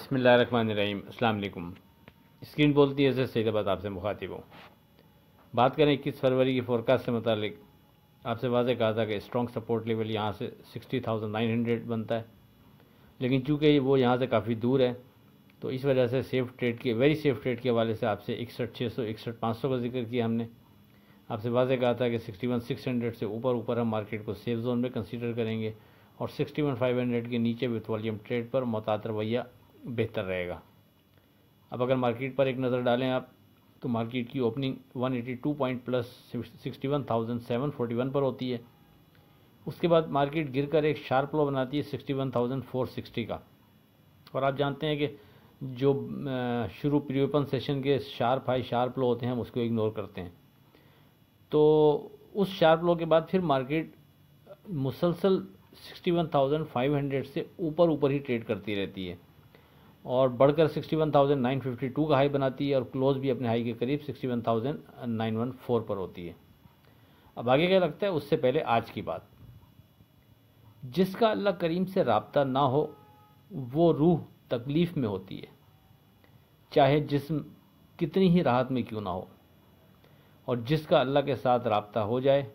बिस्मिल्लाहिर्रहमानिर्रहीम। अस्सलाम वालेकुम। स्क्रीन बोलती है सैदाबाद आपसे मुखातिब हूँ। बात करें 21 फरवरी की फोरकास्ट से मुतालिक, आपसे वाज़े कहा था कि स्ट्रॉन्ग सपोर्ट लेवल यहाँ से 60,900 बनता है, लेकिन चूँकि वो यहाँ से काफ़ी दूर है तो इस वजह से वेरी सेफ ट्रेड के हवाले से आपसे 61,600 61,500 का जिक्र किया हमने। आपसे वाज़े कहा था कि 61,600 से ऊपर हम मार्केट को सेफ जोन में कंसीडर करेंगे और 61,500 के नीचे विथ वॉल्यूम ट्रेड पर मोहतात रवैया बेहतर रहेगा। अब अगर मार्केट पर एक नज़र डालें आप, तो मार्केट की ओपनिंग 182 पॉइंट प्लस 61,741 पर होती है। उसके बाद मार्केट गिरकर एक शार्प लो बनाती है 61,460 का, और आप जानते हैं कि जो शुरू प्री ओपन सेशन के शार्प हाई शार्प लो होते हैं हम उसको इग्नोर करते हैं। तो उस शार्प लो के बाद फिर मार्केट मुसलसल 61,500 से ऊपर ही ट्रेड करती रहती है और बढ़कर 61,952 का हाई बनाती है और क्लोज भी अपने हाई के करीब 61,914 पर होती है। अब आगे क्या लगता है, उससे पहले आज की बात, जिसका अल्लाह करीम से राब्ता ना हो वो रूह तकलीफ़ में होती है, चाहे जिस्म कितनी ही राहत में क्यों ना हो, और जिसका अल्लाह के साथ राब्ता हो जाए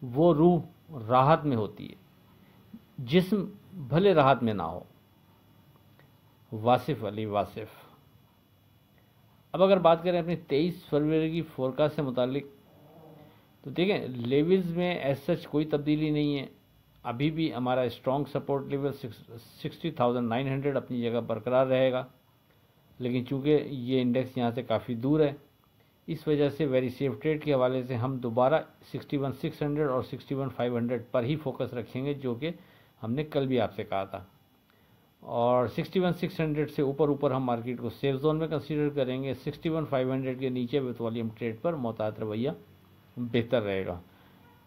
वो रूह राहत में होती है, जिस्म भले राहत में ना हो। वासिफ अली वासिफ। अब अगर बात करें अपनी 23 फरवरी की फोरकास्ट से मुतालिक, तो देखें लेवल्स में एज सच कोई तब्दीली नहीं है। अभी भी हमारा स्ट्रॉन्ग सपोर्ट लेवल 60,900 अपनी जगह बरकरार रहेगा, लेकिन चूँकि ये इंडेक्स यहाँ से काफ़ी दूर है, इस वजह से वेरी सेफ ट्रेड के हवाले से हम दोबारा 61,600 और 61,500 पर ही फोकस रखेंगे, जो कि हमने कल भी आपसे कहा था। और 61,600 से ऊपर हम मार्केट को सेफ जोन में कंसीडर करेंगे। 61,500 के नीचे विथ वॉल्यूम ट्रेड पर मोहतात रवैया बेहतर रहेगा।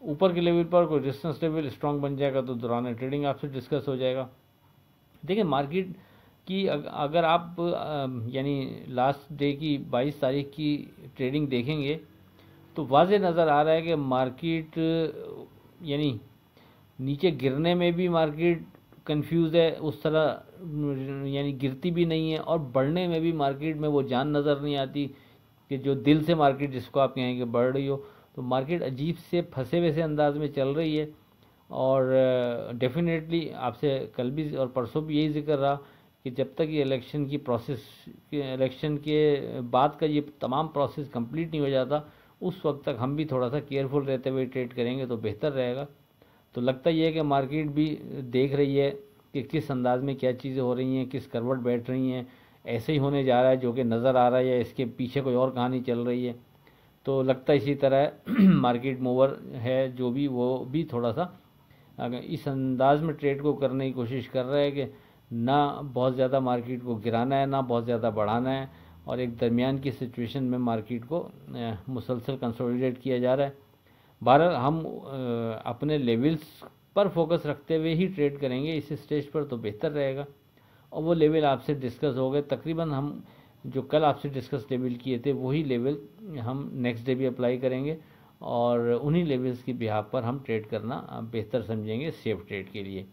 ऊपर के लेवल पर कोई रेजिस्टेंस लेवल स्ट्रॉन्ग बन जाएगा तो दौरान ट्रेडिंग आपसे डिस्कस हो जाएगा। देखिए मार्केट की अगर आप यानी लास्ट डे की 22 तारीख की ट्रेडिंग देखेंगे तो वाज़े नज़र आ रहा है कि मार्केट यानी नीचे गिरने में भी मार्केट कंफ्यूज है उस तरह, यानी गिरती भी नहीं है, और बढ़ने में भी मार्केट में वो जान नज़र नहीं आती कि जो दिल से मार्केट जिसको आप कहेंगे बढ़ रही हो। तो मार्केट अजीब से फंसे वैसे अंदाज में चल रही है, और डेफिनेटली आपसे कल भी और परसों भी यही जिक्र रहा कि जब तक ये इलेक्शन के बाद का ये तमाम प्रोसेस कंप्लीट नहीं हो जाता उस वक्त तक हम भी थोड़ा सा केयरफुल रहते हुए ट्रेड करेंगे तो बेहतर रहेगा। तो लगता ये है कि मार्केट भी देख रही है कि किस अंदाज में क्या चीज़ें हो रही हैं, किस करवट बैठ रही हैं, ऐसे ही होने जा रहा है जो कि नज़र आ रहा है या इसके पीछे कोई और कहानी चल रही है। तो लगता इसी तरह मार्केट मूवर है जो भी, वो भी थोड़ा सा अगर इस अंदाज में ट्रेड को करने की कोशिश कर रहा है कि ना बहुत ज़्यादा मार्केट को गिराना है ना बहुत ज़्यादा बढ़ाना है, और एक दरमियान की सिचुएशन में मार्केट को मुसलसल कंसोलिडेट किया जा रहा है। बहरहाल हम अपने लेवल्स पर फोकस रखते हुए ही ट्रेड करेंगे इस स्टेज पर तो बेहतर रहेगा, और वो लेवल आपसे डिस्कस हो गए तकरीबन। हम जो कल आपसे डिस्कस लेवल किए थे वही लेवल हम नेक्स्ट डे भी अप्लाई करेंगे, और उन्हीं लेवल्स की बिहाफ पर हम ट्रेड करना बेहतर समझेंगे सेफ ट्रेड के लिए।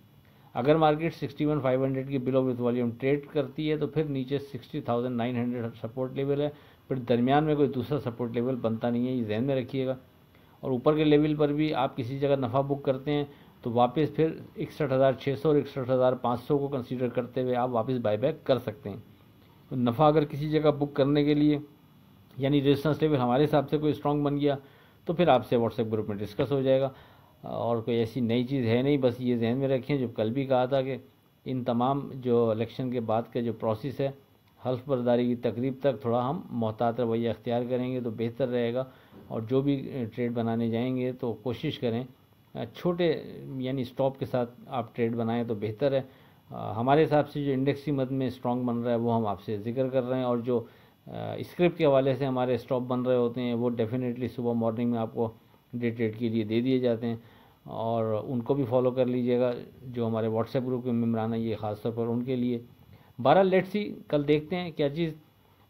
अगर मार्केट 61,500 के बिलो विथ वॉल्यूम ट्रेड करती है तो फिर नीचे 60,900 सपोर्ट लेवल है, फिर दरमियान में कोई दूसरा सपोर्ट लेवल बनता नहीं है, ये जहन में रखिएगा। और ऊपर के लेवल पर भी आप किसी जगह नफ़ा बुक करते हैं तो वापस फिर 61,600 और 61,500 को कंसीडर करते हुए आप वापस बाईबैक कर सकते हैं। तो नफ़ा अगर किसी जगह बुक करने के लिए यानी रेजिस्टेंस लेवल हमारे हिसाब से कोई स्ट्रॉन्ग बन गया तो फिर आपसे व्हाट्सएप ग्रुप में डिस्कस हो जाएगा, और कोई ऐसी नई चीज़ है नहीं। बस ये जहन में रखें जो कल भी कहा था कि इन तमाम जो इलेक्शन के बाद का जो प्रोसेस है हल्फ बर्दारी की तकरीब तक थोड़ा हम मोहतात रवैया अख्तियार करेंगे तो बेहतर रहेगा, और जो भी ट्रेड बनाने जाएंगे तो कोशिश करें छोटे यानी स्टॉप के साथ आप ट्रेड बनाएं तो बेहतर है। हमारे हिसाब से जो इंडेक्स की मद में स्ट्रॉन्ग बन रहा है वो हम आपसे जिक्र कर रहे हैं, और जो स्क्रिप्ट के हवाले से हमारे स्टॉप बन रहे होते हैं वो डेफिनेटली सुबह मॉर्निंग में आपको डे ट्रेड के लिए दे दिए जाते हैं, और उनको भी फॉलो कर लीजिएगा। जो हमारे व्हाट्सएप ग्रुप के मेम्बरान हैं ये ख़ास तौर पर उनके लिए। 12 लेट्स सी कल देखते हैं क्या चीज़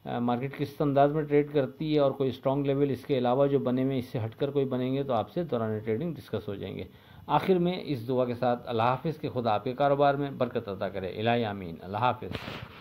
मार्केट किस अंदाज में ट्रेड करती है, और कोई स्ट्रॉन्ग लेवल इसके अलावा जो बने हुए इससे हटकर कोई बनेंगे तो आपसे दौरान ट्रेडिंग डिस्कस हो जाएंगे। आखिर में इस दुआ के साथ अल्लाह हाफिज़ के खुदा आपके कारोबार में बरकत अता करे। इलाही आमीन। अल्लाह हाफिज़।